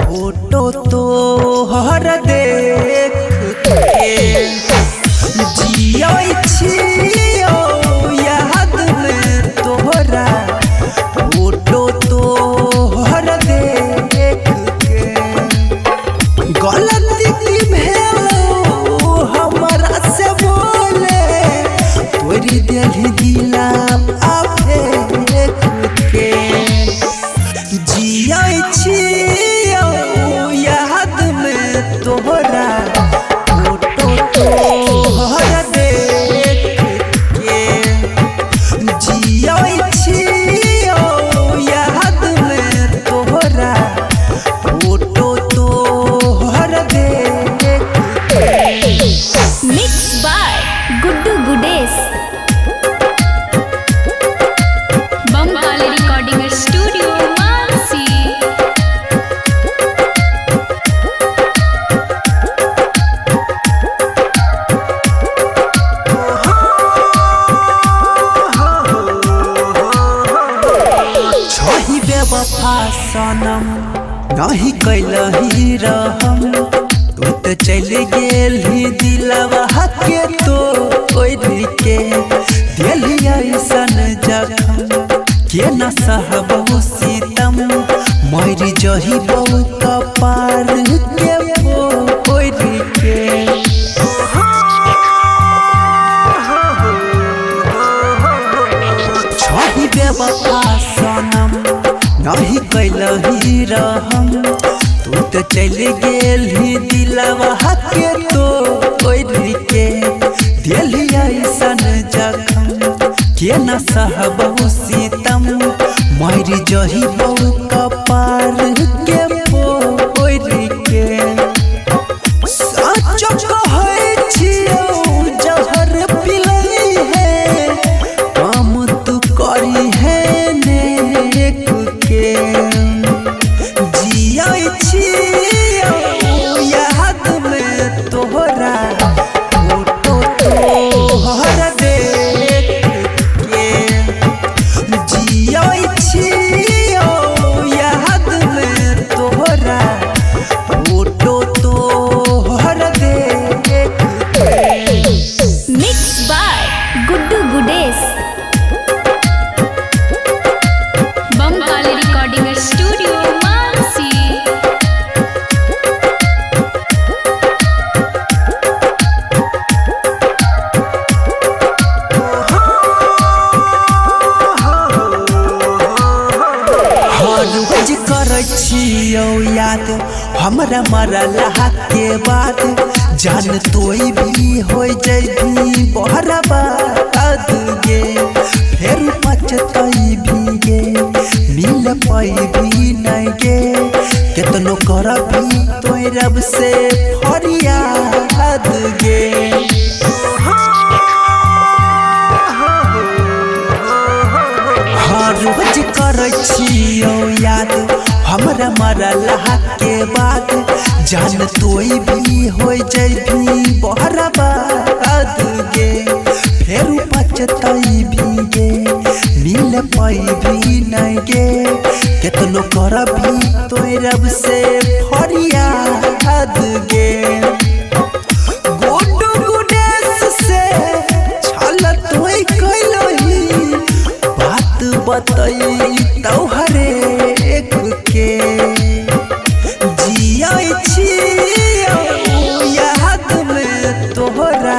Photo तो हर देख के जिया छियो याद में तोहरा फोटो तो हर देख के गलती की भेलो हमरा से बोले तोरी दिल दिला आफे के जिया छियो याद में तोहरा फोटो तो हर देख के जिया छियो याद में तोहरा फोटो तो हर देख के। मिक्स बाय गुड्डू गुडेस बमकाली रिकॉर्डिंग स्टूडियो मानसी। छही बेवफा सनम नहीं कैलही रहम तू तो चले गेलही दिलवा के तो ओढ़ के दिल ऐसन जखम के न सहबहु सीतम मर जही बहु कपार के ओढ़ के छही बेवफा सनम नहीं कैलही रहम तू तो चले गेलही दिलवा के तो ओढ़ के दिल ऐसन जखम के न सहबहु सीतम मर जही बहु कपार के ओढ़ के सच कहै छियौ जहर पिलै है काम तू करी है नेक के जिया छियौ याद में तोहरा फोटो तोहर देख के जिया छियौ याद में तोहरा फोटो तोहर देख के। मिक्स बाय गुड्डू गुडेस बमकाली रिकॉर्डिंग स्टूडियो मानसी। हर रोज करै छियौ याद हमरा मरला के बाद जान तोई भी हो जैभी बहरबाद गे फेर पछतई भी गे मिल पाई भी नहीं गे केतनो करबी तोय रब से फरियाद गे हर रोज करै छियौ याद हमरा मरला के बाद जान तोई भी हो जैभी बहरबाद गे फेर पछतई भी गे मिल पाई भी नहीं गे केतनो करबी तोय रब से फरियाद गे गुड्डू गुडेस से छल तोय कैलही बात बतई तोहरे एक के जिया छियौ याद में तोहरा